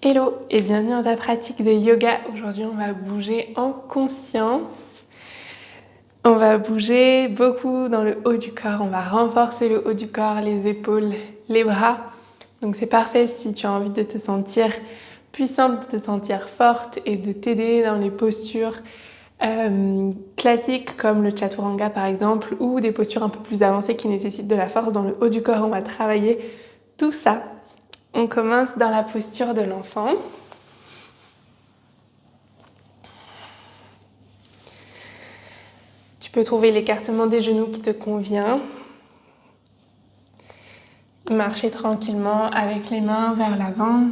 Hello et bienvenue dans ta pratique de yoga. Aujourd'hui, on va bouger en conscience. On va bouger beaucoup dans le haut du corps. On va renforcer le haut du corps, les épaules, les bras. Donc c'est parfait si tu as envie de te sentir puissante, de te sentir forte et de t'aider dans les postures classiques comme le chaturanga par exemple, ou des postures un peu plus avancées qui nécessitent de la force dans le haut du corps. On va travailler tout ça. On commence dans la posture de l'enfant. Tu peux trouver l'écartement des genoux qui te convient. Marcher tranquillement avec les mains vers l'avant.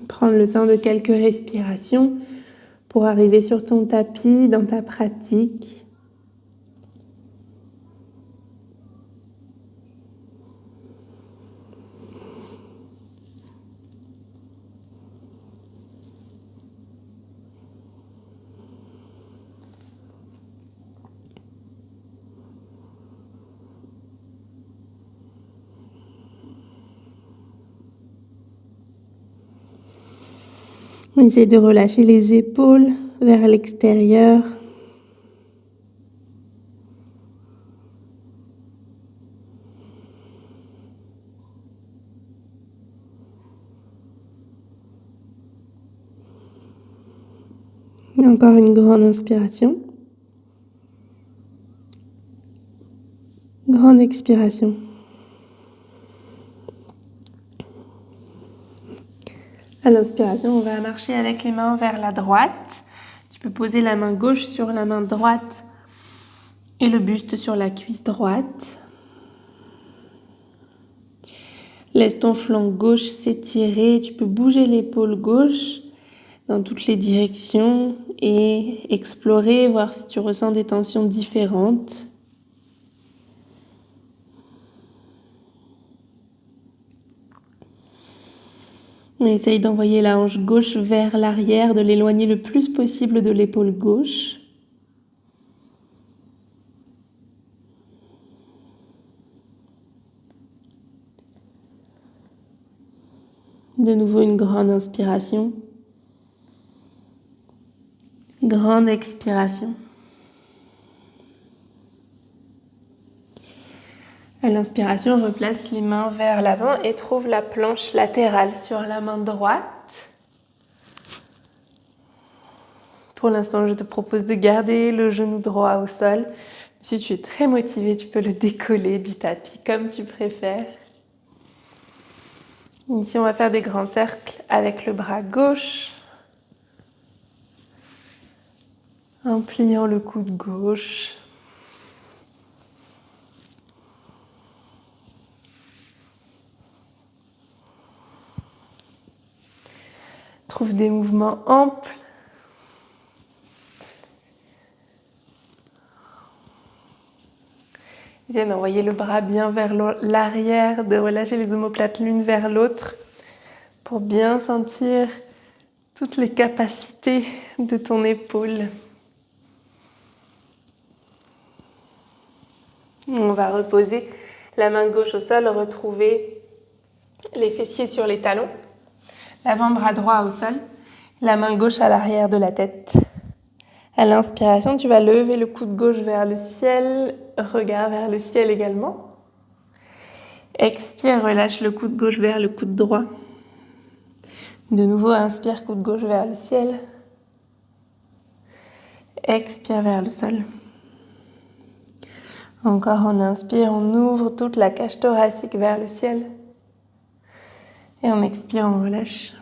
Prendre le temps de quelques respirations pour arriver sur ton tapis dans ta pratique. Essaye de relâcher les épaules vers l'extérieur. Et encore une grande inspiration. Grande expiration. À l'inspiration, on va marcher avec les mains vers la droite. Tu peux poser la main gauche sur la main droite et le buste sur la cuisse droite. Laisse ton flanc gauche s'étirer. Tu peux bouger l'épaule gauche dans toutes les directions et explorer, voir si tu ressens des tensions différentes. Essaye d'envoyer la hanche gauche vers l'arrière, de l'éloigner le plus possible de l'épaule gauche. De nouveau une grande inspiration. Grande expiration. À l'inspiration, replace les mains vers l'avant et trouve la planche latérale sur la main droite. Pour l'instant, je te propose de garder le genou droit au sol. Si tu es très motivé, tu peux le décoller du tapis comme tu préfères. Ici, on va faire des grands cercles avec le bras gauche. En pliant le coude gauche. Trouve des mouvements amples. Viens d'envoyer le bras bien vers l'arrière, de relâcher les omoplates l'une vers l'autre pour bien sentir toutes les capacités de ton épaule. On va reposer la main gauche au sol, retrouver les fessiers sur les talons, l'avant-bras droit au sol, la main gauche à l'arrière de la tête. À l'inspiration, tu vas lever le coude gauche vers le ciel, regard vers le ciel également. Expire, relâche le coude gauche vers le coude droit. De nouveau, inspire, coude gauche vers le ciel. Expire vers le sol. Encore, on inspire, on ouvre toute la cage thoracique vers le ciel. Et on expire, on relâche.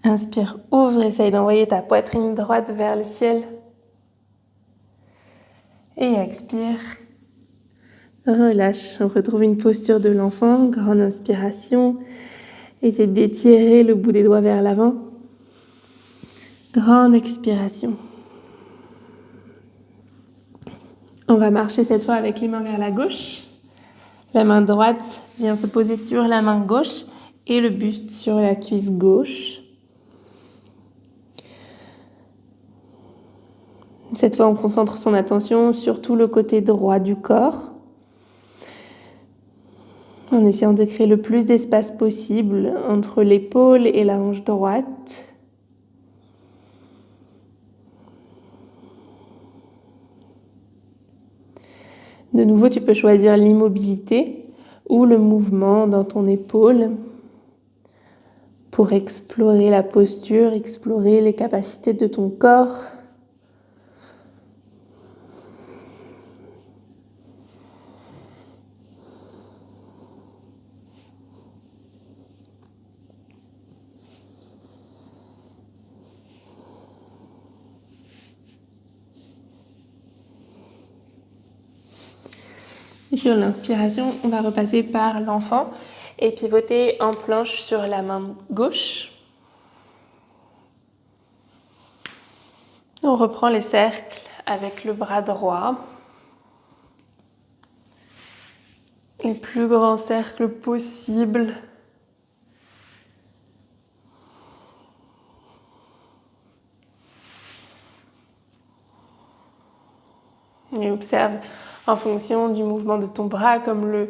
Inspire, ouvre, essaye d'envoyer ta poitrine droite vers le ciel. Et expire, relâche. On retrouve une posture de l'enfant, grande inspiration. Essaye d'étirer le bout des doigts vers l'avant. Grande expiration. On va marcher cette fois avec les mains vers la gauche. La main droite vient se poser sur la main gauche et le buste sur la cuisse gauche. Cette fois, on concentre son attention sur tout le côté droit du corps. en essayant de créer le plus d'espace possible entre l'épaule et la hanche droite. De nouveau, tu peux choisir l'immobilité ou le mouvement dans ton épaule pour explorer la posture, explorer les capacités de ton corps. Et sur l'inspiration, on va repasser par l'enfant et pivoter en planche sur la main gauche. On reprend les cercles avec le bras droit. Les plus grands cercles possibles. Et observe en fonction du mouvement de ton bras comme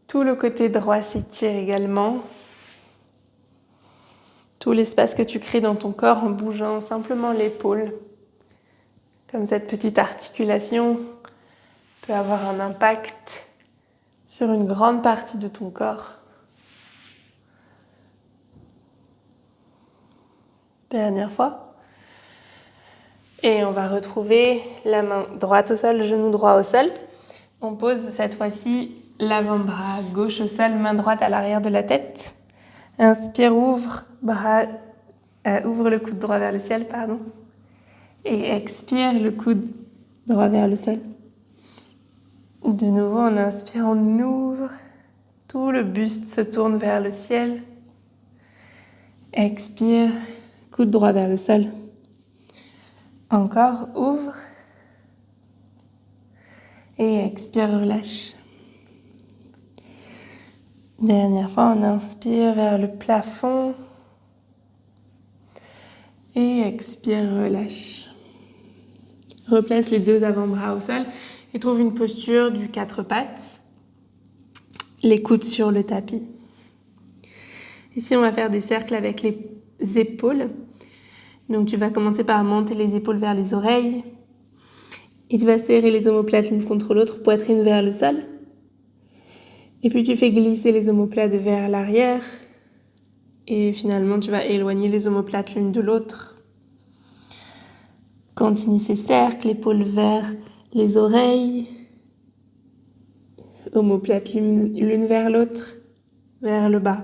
tout le côté droit s'étire également. Tout l'espace que tu crées dans ton corps en bougeant simplement l'épaule. Comme cette petite articulation peut avoir un impact sur une grande partie de ton corps. Dernière fois. Et on va retrouver la main droite au sol, genou droit au sol. On pose cette fois-ci l'avant-bras gauche au sol, main droite à l'arrière de la tête. Inspire, ouvre le coude droit vers le ciel, pardon. Et expire, le coude droit vers le sol. De nouveau, on inspire, on ouvre. Tout le buste se tourne vers le ciel. Expire, coude droit vers le sol. Encore, ouvre. Et expire, relâche. Dernière fois, on inspire vers le plafond. Et expire, relâche. Replace les deux avant-bras au sol et trouve une posture du 4 pattes. Les coudes sur le tapis. Ici, on va faire des cercles avec les épaules. Donc, tu vas commencer par monter les épaules vers les oreilles. Et tu vas serrer les omoplates l'une contre l'autre, poitrine vers le sol. Et puis, tu fais glisser les omoplates vers l'arrière. Et finalement, tu vas éloigner les omoplates l'une de l'autre. Continue ces cercles, épaules vers les oreilles. Omoplates l'une vers l'autre, vers le bas.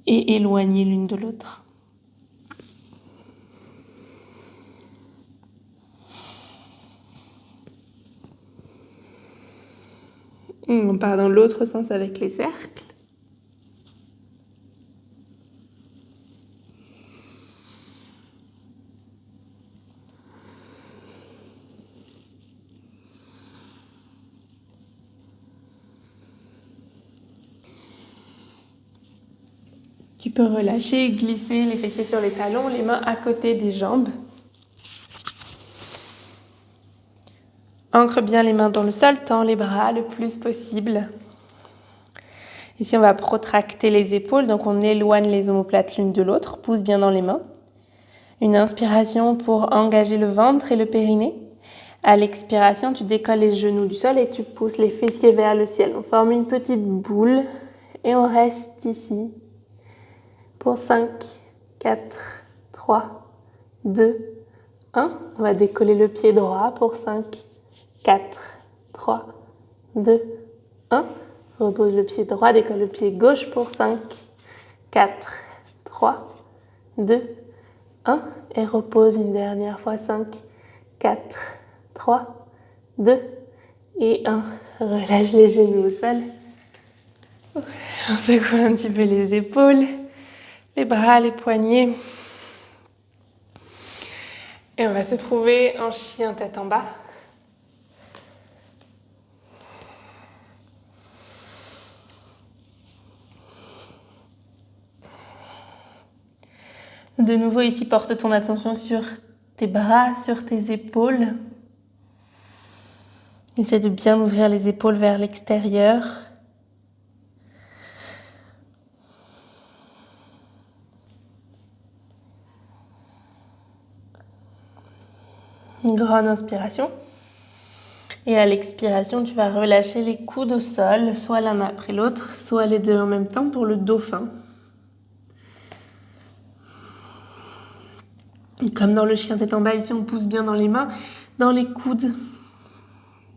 Et éloigner l'une de l'autre. On part dans l'autre sens avec les cercles. Tu peux relâcher, glisser les fessiers sur les talons, les mains à côté des jambes. Ancre bien les mains dans le sol, tends les bras le plus possible. Ici, on va protracter les épaules, donc on éloigne les omoplates l'une de l'autre, pousse bien dans les mains. Une inspiration pour engager le ventre et le périnée. À l'expiration, tu décolles les genoux du sol et tu pousses les fessiers vers le ciel. On forme une petite boule et on reste ici pour 5, 4, 3, 2, 1. On va décoller le pied droit pour 5, 4, 3, 2, 1. Repose le pied droit, décolle le pied gauche pour 5, 4, 3, 2, 1. Et repose une dernière fois 5, 4, 3, 2 et 1. Relâche les genoux au sol. On secoue un petit peu les épaules, les bras, les poignets. Et on va se trouver en chien tête en bas. De nouveau, ici, porte ton attention sur tes bras, sur tes épaules. Essaie de bien ouvrir les épaules vers l'extérieur. Une grande inspiration. Et à l'expiration, tu vas relâcher les coudes au sol, soit l'un après l'autre, soit les deux en même temps pour le dauphin. Comme dans le chien tête en bas, ici on pousse bien dans les mains, dans les coudes.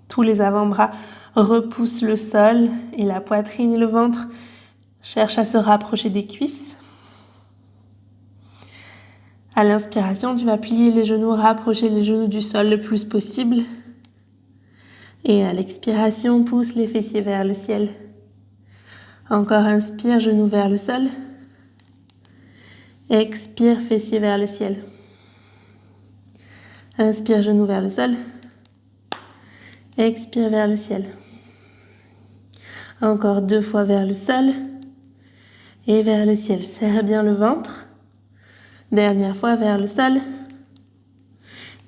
Tous les avant-bras repoussent le sol et la poitrine et le ventre cherchent à se rapprocher des cuisses. À l'inspiration, tu vas plier les genoux, rapprocher les genoux du sol le plus possible. Et à l'expiration, pousse les fessiers vers le ciel. Encore inspire, genoux vers le sol. Expire, fessiers vers le ciel. Inspire, genoux vers le sol. Expire vers le ciel. Encore 2 fois vers le sol. Et vers le ciel. Serre bien le ventre. Dernière fois vers le sol.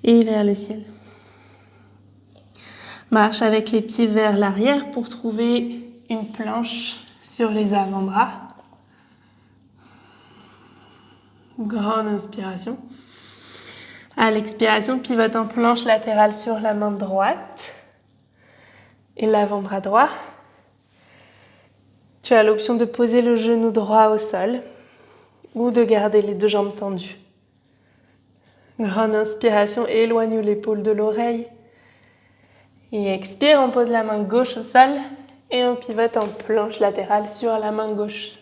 Et vers le ciel. Marche avec les pieds vers l'arrière pour trouver une planche sur les avant-bras. Grande inspiration. À l'expiration, pivote en planche latérale sur la main droite et l'avant-bras droit. Tu as l'option de poser le genou droit au sol ou de garder les 2 jambes tendues. Grande inspiration, éloigne l'épaule de l'oreille. Et expire, on pose la main gauche au sol et on pivote en planche latérale sur la main gauche.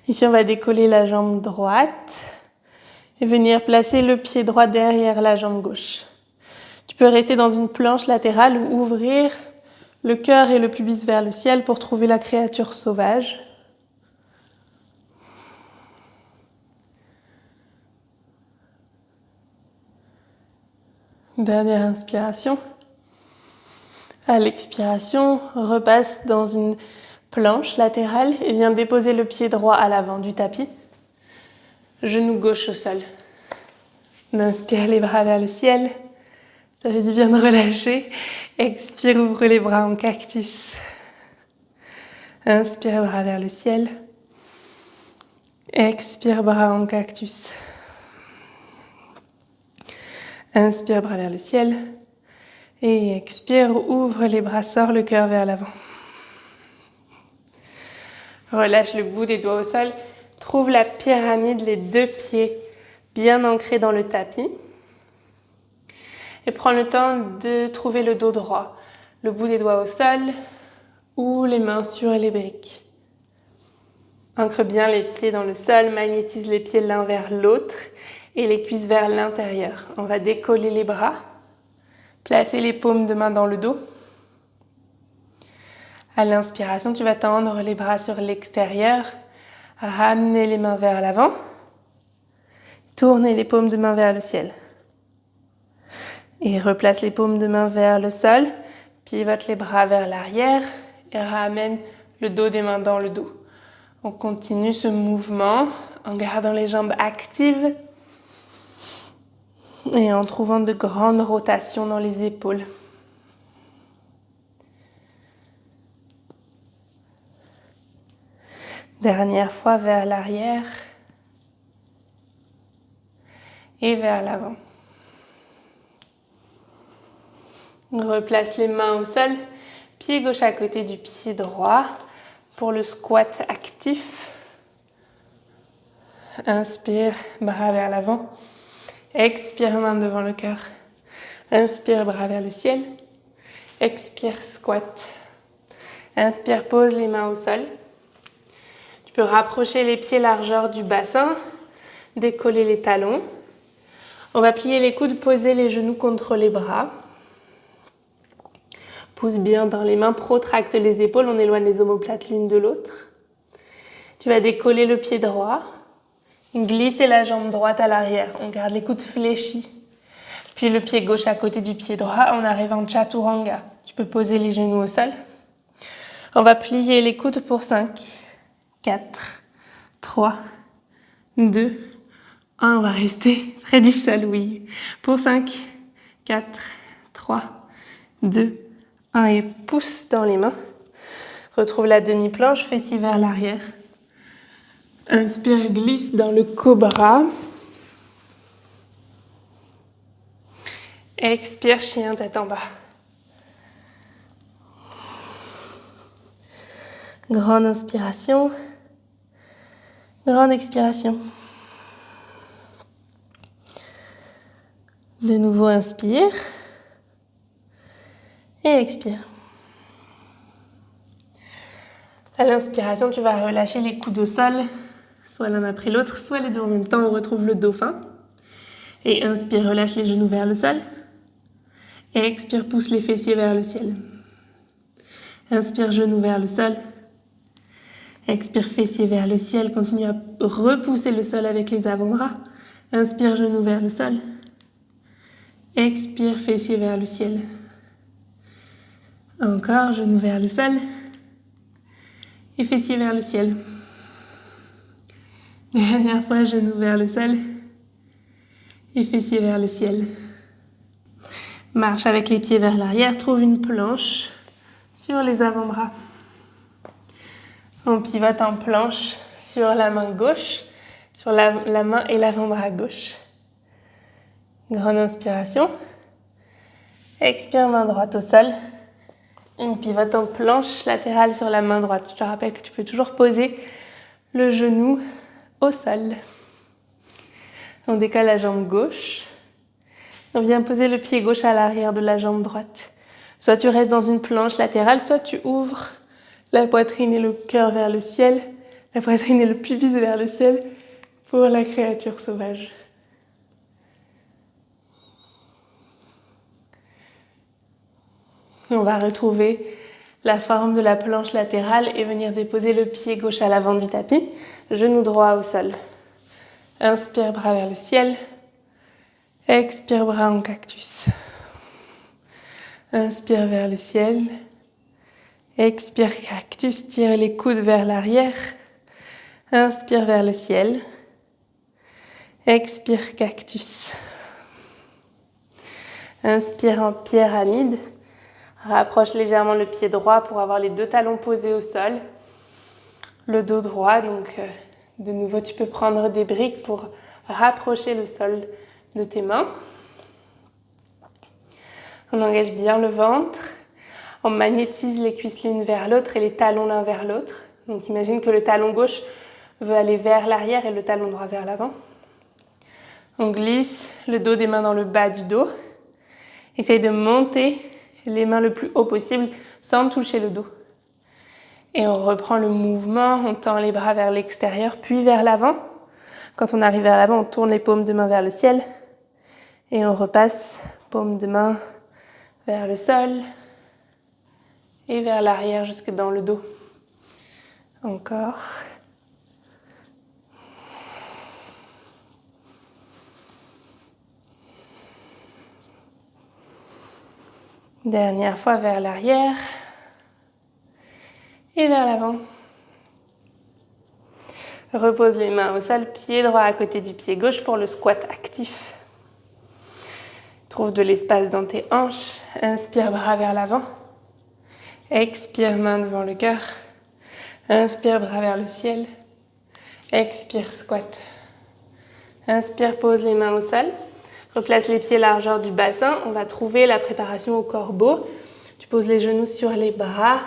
Ici, on va décoller la jambe droite et venir placer le pied droit derrière la jambe gauche. Tu peux rester dans une planche latérale ou ouvrir le cœur et le pubis vers le ciel pour trouver la créature sauvage. Dernière inspiration. À l'expiration, repasse dans une planche latérale et viens déposer le pied droit à l'avant du tapis. Genou gauche au sol. Inspire les bras vers le ciel. Ça fait du bien de relâcher. Expire, ouvre les bras en cactus. Inspire, bras vers le ciel. Expire, bras en cactus. Inspire, bras vers le ciel. Et expire, ouvre les bras, sors le cœur vers l'avant. Relâche le bout des doigts au sol. Trouve la pyramide, les 2 pieds bien ancrés dans le tapis. Et prends le temps de trouver le dos droit. Le bout des doigts au sol ou les mains sur les briques. Ancre bien les pieds dans le sol, magnétise les pieds l'un vers l'autre et les cuisses vers l'intérieur. On va décoller les bras, placer les paumes de main dans le dos. À l'inspiration, tu vas tendre les bras sur l'extérieur, ramener les mains vers l'avant, tourner les paumes de main vers le ciel. Et replace les paumes de main vers le sol, pivote les bras vers l'arrière et ramène le dos des mains dans le dos. On continue ce mouvement en gardant les jambes actives et en trouvant de grandes rotations dans les épaules. Dernière fois vers l'arrière et vers l'avant. On replace les mains au sol, pied gauche à côté du pied droit pour le squat actif. Inspire, bras vers l'avant. Expire, main devant le cœur. Inspire, bras vers le ciel. Expire, squat. Inspire, pose les mains au sol. Tu peux rapprocher les pieds largeur du bassin, décoller les talons. On va plier les coudes, poser les genoux contre les bras. Pousse bien dans les mains, protracte les épaules, on éloigne les omoplates l'une de l'autre. Tu vas décoller le pied droit, glisser la jambe droite à l'arrière, on garde les coudes fléchis. Puis le pied gauche à côté du pied droit, on arrive en chaturanga. Tu peux poser les genoux au sol. On va plier les coudes pour 5, 4, 3, 2, 1. On va rester près du sol, oui. Pour 5, 4, 3, 2, 1. Et pousse dans les mains. Retrouve la demi-planche, fessiers vers l'arrière. Inspire, glisse dans le cobra. Expire, chien, tête en bas. Grande inspiration. Grande expiration. De nouveau, inspire. Et expire. À l'inspiration, tu vas relâcher les coudes au sol, soit l'un après l'autre, soit les deux en même temps. On retrouve le dauphin. Et inspire, relâche les genoux vers le sol. Et expire, pousse les fessiers vers le ciel. Inspire, genoux vers le sol. Expire, fessiers vers le ciel. Continue à repousser le sol avec les avant-bras. Inspire, genoux vers le sol. Expire, fessiers vers le ciel. Encore, genoux vers le sol. Et fessiers vers le ciel. Dernière fois, genoux vers le sol. Et fessiers vers le ciel. Marche avec les pieds vers l'arrière. Trouve une planche sur les avant-bras. On pivote en planche sur la main gauche, sur la main et l'avant-bras gauche. Grande inspiration. Expire, main droite au sol. On pivote en planche latérale sur la main droite. Je te rappelle que tu peux toujours poser le genou au sol. On décolle la jambe gauche. On vient poser le pied gauche à l'arrière de la jambe droite. Soit tu restes dans une planche latérale, soit tu ouvres la poitrine et le cœur vers le ciel, la poitrine et le pubis vers le ciel pour la créature sauvage. On va retrouver la forme de la planche latérale et venir déposer le pied gauche à l'avant du tapis, genou droit au sol. Inspire, bras vers le ciel. Expire, bras en cactus. Inspire vers le ciel. Expire, cactus. Tire les coudes vers l'arrière. Inspire vers le ciel. Expire, cactus. Inspire en pyramide. Rapproche légèrement le pied droit pour avoir les deux talons posés au sol. Le dos droit, donc de nouveau tu peux prendre des briques pour rapprocher le sol de tes mains. On engage bien le ventre. On magnétise les cuisses l'une vers l'autre et les talons l'un vers l'autre. Donc imagine que le talon gauche veut aller vers l'arrière et le talon droit vers l'avant. On glisse le dos des mains dans le bas du dos. Essaye de monter les mains le plus haut possible sans toucher le dos. Et on reprend le mouvement, on tend les bras vers l'extérieur puis vers l'avant. Quand on arrive vers l'avant, on tourne les paumes de main vers le ciel. Et on repasse paumes de main vers le sol et vers l'arrière jusque dans le dos. Encore. Dernière fois vers l'arrière et vers l'avant. Repose les mains au sol, pied droit à côté du pied gauche pour le squat actif. Trouve de l'espace dans tes hanches. Inspire, bras vers l'avant. Expire, main devant le cœur. Inspire, bras vers le ciel. Expire, squat. Inspire, pose les mains au sol. Replace les pieds largeur du bassin. On va trouver la préparation au corbeau. Tu poses les genoux sur les bras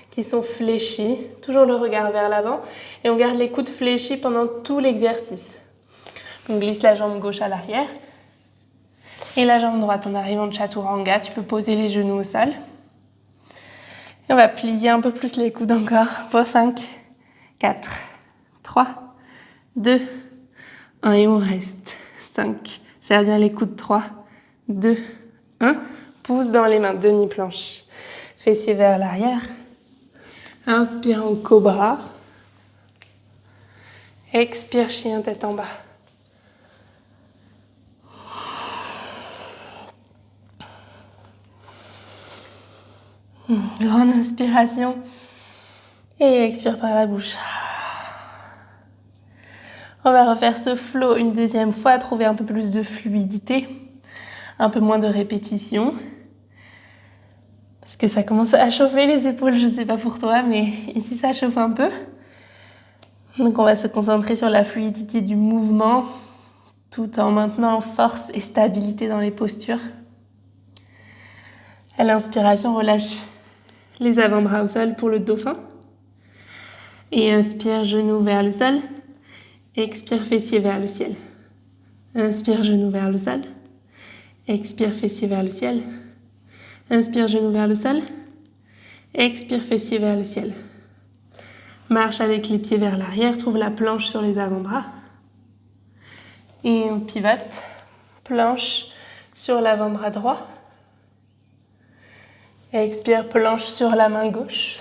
qui sont fléchis. Toujours le regard vers l'avant. Et on garde les coudes fléchis pendant tout l'exercice. On glisse la jambe gauche à l'arrière. Et la jambe droite en arrivant de chaturanga. Tu peux poser les genoux au sol. Et on va plier un peu plus les coudes encore. Pour 5, 4, 3, 2, 1. Et on reste. 5. Serre bien les coudes. 3, 2, 1. Pousse dans les mains, demi-planche. Fessiers vers l'arrière. Inspire en cobra. Expire, chien, tête en bas. Grande inspiration. Et expire par la bouche. On va refaire ce flow une deuxième fois, trouver un peu plus de fluidité, un peu moins de répétition. Parce que ça commence à chauffer les épaules, je ne sais pas pour toi, mais ici ça chauffe un peu. Donc on va se concentrer sur la fluidité du mouvement tout en maintenant force et stabilité dans les postures. À l'inspiration, relâche les avant-bras au sol pour le dauphin. Et inspire, genoux vers le sol. Expire, fessiers vers le ciel. Inspire, genoux vers le sol. Expire, fessiers vers le ciel. Inspire, genoux vers le sol. Expire, fessiers vers le ciel. Marche avec les pieds vers l'arrière. Trouve la planche sur les avant-bras. Et on pivote. Planche sur l'avant-bras droit. Expire, planche sur la main gauche.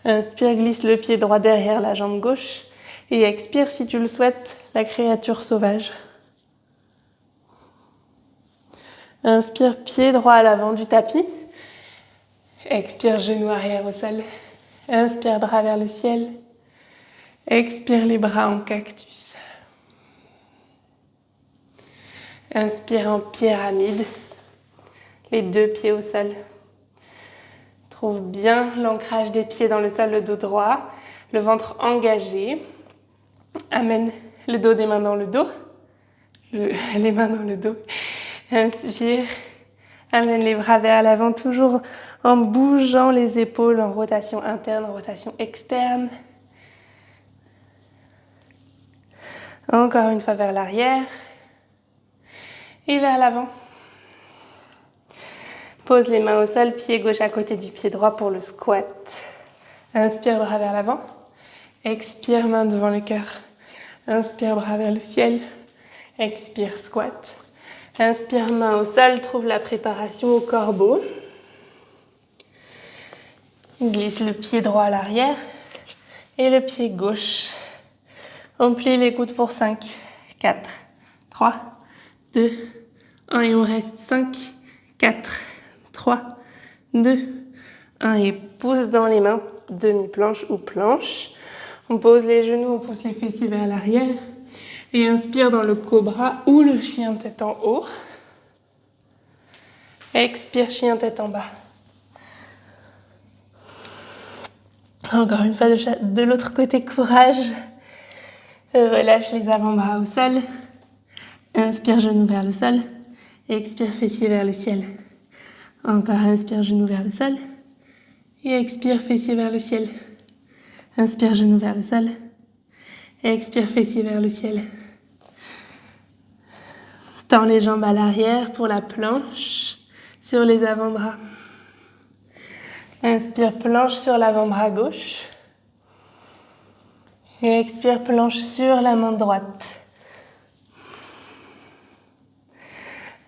Inspire, glisse le pied droit derrière la jambe gauche. Et expire, si tu le souhaites, la créature sauvage. Inspire, pied droit à l'avant du tapis. Expire, genou arrière au sol. Inspire, bras vers le ciel. Expire, les bras en cactus. Inspire en pyramide. Les deux pieds au sol. Trouve bien l'ancrage des pieds dans le sol, le dos droit, le ventre engagé. Amène le dos des mains dans le dos. Les mains dans le dos. Inspire. Amène les bras vers l'avant, toujours en bougeant les épaules en rotation interne, rotation externe. Encore une fois vers l'arrière. Et vers l'avant. Pose les mains au sol, pied gauche à côté du pied droit pour le squat. Inspire, bras vers l'avant. Expire, main devant le cœur. Inspire, bras vers le ciel. Expire, squat. Inspire, main au sol, trouve la préparation au corbeau. Glisse le pied droit à l'arrière et le pied gauche. On plie les coudes pour 5, 4, 3, 2, 1 et on reste 5, 4, 3, 2, 1 et pousse dans les mains, demi-planche ou planche. On pose les genoux, on pousse les fessiers vers l'arrière et inspire dans le cobra ou le chien tête en haut. Expire, chien tête en bas. Encore une fois de l'autre côté, courage. Relâche les avant-bras au sol. Inspire, genoux vers le sol. Expire, fessiers vers le ciel. Encore, inspire, genoux vers le sol. Et expire, fessiers vers le ciel. Inspire, genoux vers le sol. Expire, fessiers vers le ciel. Tends les jambes à l'arrière pour la planche sur les avant-bras. Inspire, planche sur l'avant-bras gauche. Et expire, planche sur la main droite.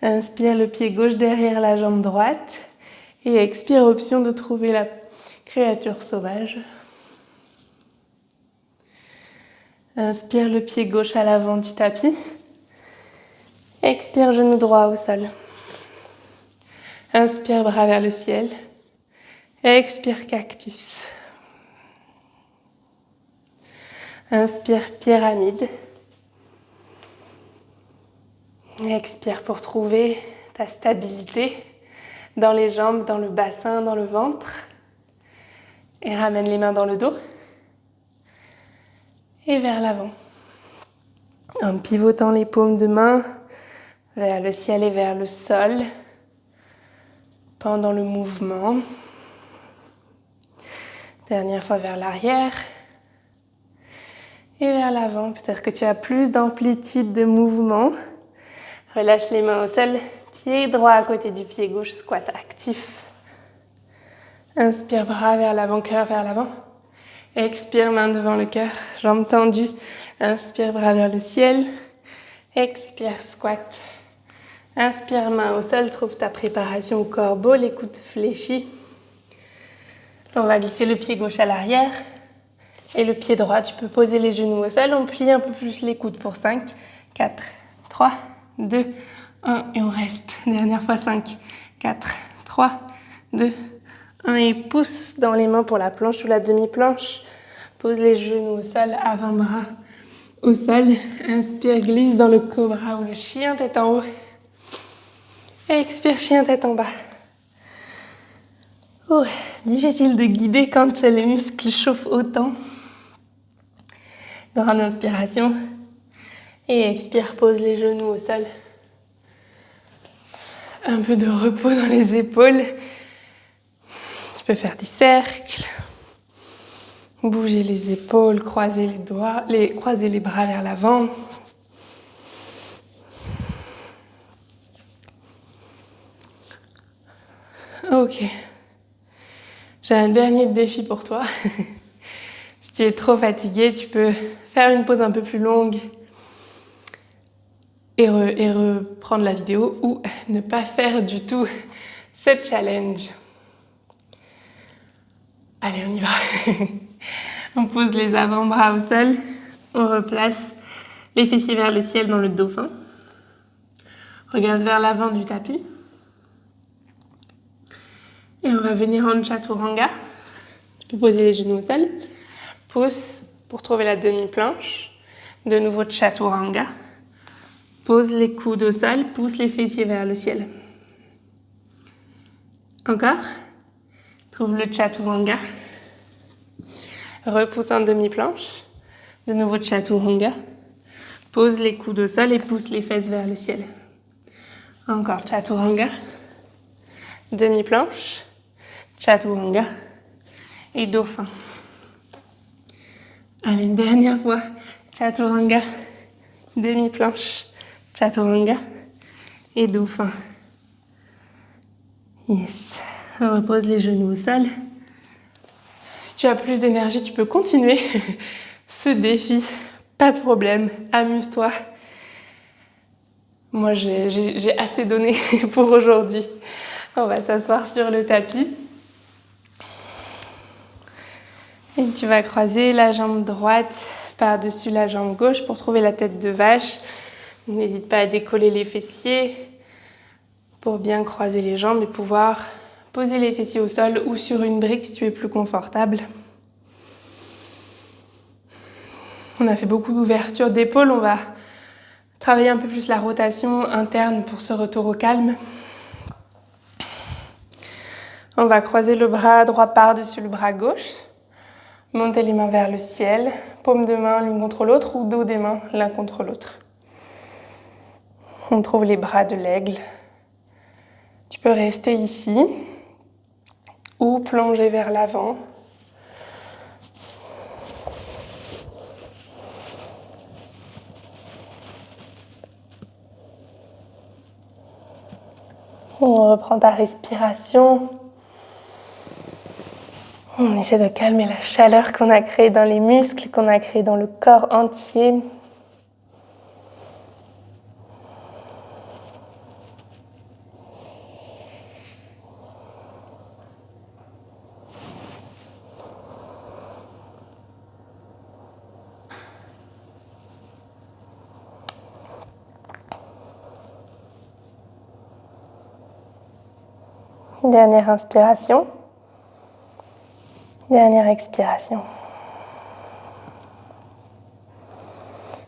Inspire le pied gauche derrière la jambe droite. Et expire, option de trouver la créature sauvage. Inspire le pied gauche à l'avant du tapis. Expire, genou droit au sol. Inspire, bras vers le ciel. Expire, cactus. Inspire, pyramide. Expire pour trouver ta stabilité dans les jambes, dans le bassin, dans le ventre. Et ramène les mains dans le dos. Et vers l'avant. En pivotant les paumes de main vers le ciel et vers le sol pendant le mouvement. Dernière fois vers l'arrière et vers l'avant. Peut-être que tu as plus d'amplitude de mouvement. Relâche les mains au sol, pied droit à côté du pied gauche, squat actif. Inspire, bras vers l'avant, cœur vers l'avant. Expire, main devant le cœur, jambes tendues. Inspire, bras vers le ciel. Expire, squat. Inspire, main au sol, trouve ta préparation au corbeau, les coudes fléchis. On va glisser le pied gauche à l'arrière et le pied droit. Tu peux poser les genoux au sol. On plie un peu plus les coudes pour 5, 4, 3, 2, 1 et on reste. Dernière fois 5, 4, 3, 2, 1 et pousse dans les mains pour la planche ou la demi-planche. Pose les genoux au sol, avant-bras au sol. Inspire, glisse dans le cobra ou le chien tête en haut. Expire, chien tête en bas. difficile de guider quand les muscles chauffent autant. Grande inspiration. Et expire, pose les genoux au sol. Un peu de repos dans les épaules. Tu peux faire des cercles. Bouger les épaules, croiser les doigts, croiser les bras vers l'avant. Ok. J'ai un dernier défi pour toi. Si tu es trop fatigué, tu peux faire une pause un peu plus longue et reprendre la vidéo ou ne pas faire du tout ce challenge. Allez, on y va. On pose les avant-bras au sol. On replace les fessiers vers le ciel dans le dauphin. Regarde vers l'avant du tapis. Et on va venir en chaturanga. Tu peux poser les genoux au sol. Pousse pour trouver la demi-planche. De nouveau chaturanga. Pose les coudes au sol. Pousse les fessiers vers le ciel. Encore. Trouve le chaturanga. Repousse en demi-planche. De nouveau chaturanga. Pose les coudes au sol et pousse les fesses vers le ciel. Encore chaturanga. Demi-planche. Chaturanga. Et dauphin. Allez, une dernière fois. Chaturanga. Demi-planche. Chaturanga. Et dauphin. Yes. On repose les genoux au sol. Si tu as plus d'énergie, tu peux continuer ce défi. Pas de problème. Amuse-toi. Moi, j'ai assez donné pour aujourd'hui. On va s'asseoir sur le tapis. Et tu vas croiser la jambe droite par-dessus la jambe gauche pour trouver la tête de vache. N'hésite pas à décoller les fessiers pour bien croiser les jambes et pouvoir poser les fessiers au sol ou sur une brique si tu es plus confortable. On a fait beaucoup d'ouverture d'épaules. On va travailler un peu plus la rotation interne pour ce retour au calme. On va croiser le bras droit par-dessus le bras gauche. Monter les mains vers le ciel. Paume de main l'une contre l'autre ou dos des mains l'un contre l'autre. On trouve les bras de l'aigle. Tu peux rester ici ou plonger vers l'avant. On reprend ta respiration. On essaie de calmer la chaleur qu'on a créée dans les muscles, qu'on a créée dans le corps entier. Dernière inspiration. Dernière expiration.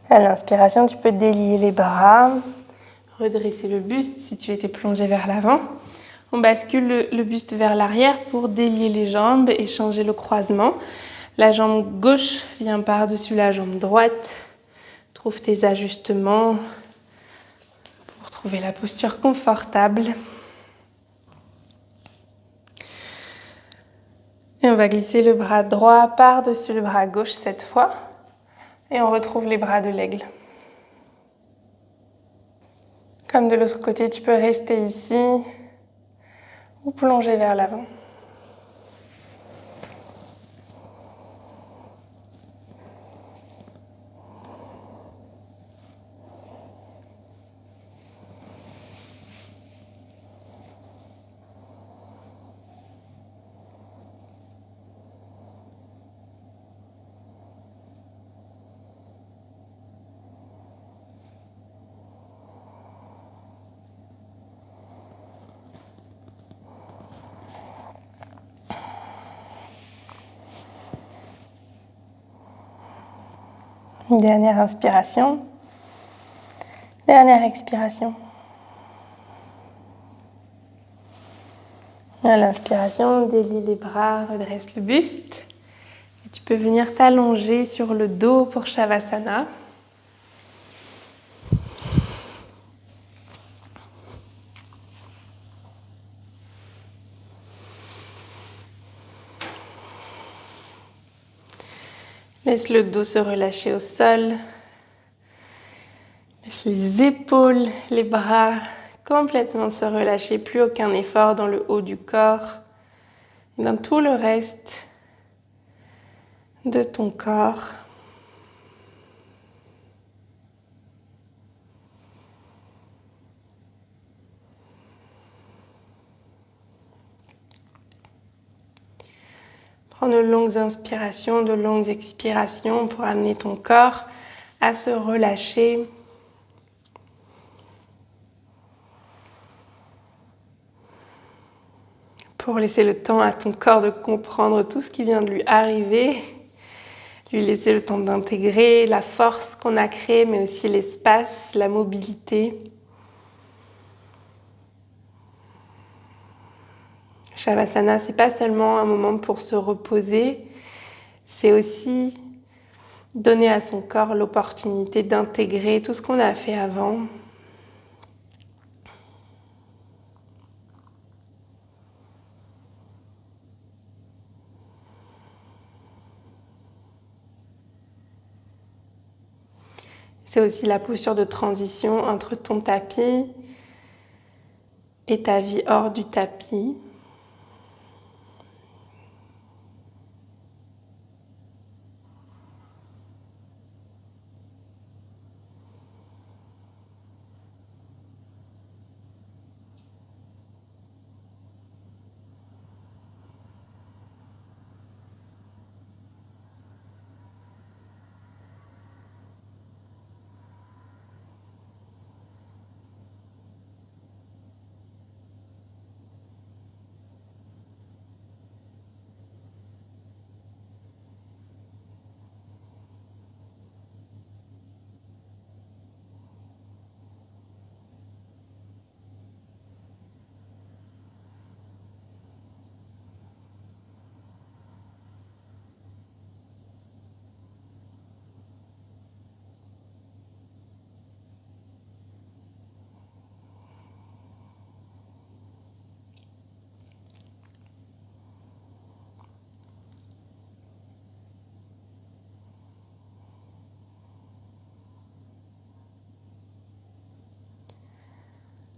À l'inspiration, tu peux délier les bras, redresser le buste si tu étais plongé vers l'avant. On bascule le buste vers l'arrière pour délier les jambes et changer le croisement. La jambe gauche vient par-dessus la jambe droite. Trouve tes ajustements pour trouver la posture confortable. Et on va glisser le bras droit par-dessus le bras gauche cette fois. Et on retrouve les bras de l'aigle. Comme de l'autre côté, tu peux rester ici ou plonger vers l'avant. Une dernière inspiration. Dernière expiration. À l'inspiration, délie les bras, redresse le buste. Et tu peux venir t'allonger sur le dos pour Shavasana. Laisse le dos se relâcher au sol. Laisse les épaules, les bras complètement se relâcher. Plus aucun effort dans le haut du corps et dans tout le reste de ton corps. Prends de longues inspirations, de longues expirations pour amener ton corps à se relâcher. Pour laisser le temps à ton corps de comprendre tout ce qui vient de lui arriver. Lui laisser le temps d'intégrer la force qu'on a créée, mais aussi l'espace, la mobilité. Shavasana, c'est pas seulement un moment pour se reposer, c'est aussi donner à son corps l'opportunité d'intégrer tout ce qu'on a fait avant. C'est aussi la posture de transition entre ton tapis et ta vie hors du tapis.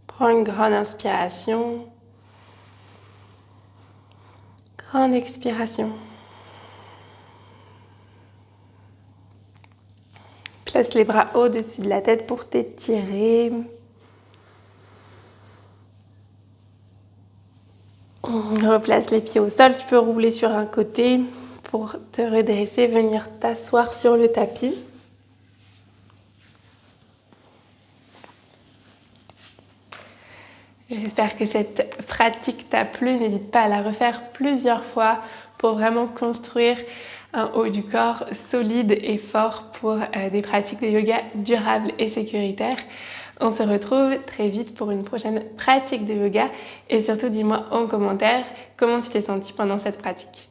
Prends une grande inspiration, grande expiration. Place les bras au-dessus de la tête pour t'étirer. Replace les pieds au sol, tu peux rouler sur un côté pour te redresser, venir t'asseoir sur le tapis. J'espère que cette pratique t'a plu. N'hésite pas à la refaire plusieurs fois pour vraiment construire un haut du corps solide et fort pour des pratiques de yoga durables et sécuritaires. On se retrouve très vite pour une prochaine pratique de yoga et surtout dis-moi en commentaire comment tu t'es senti pendant cette pratique.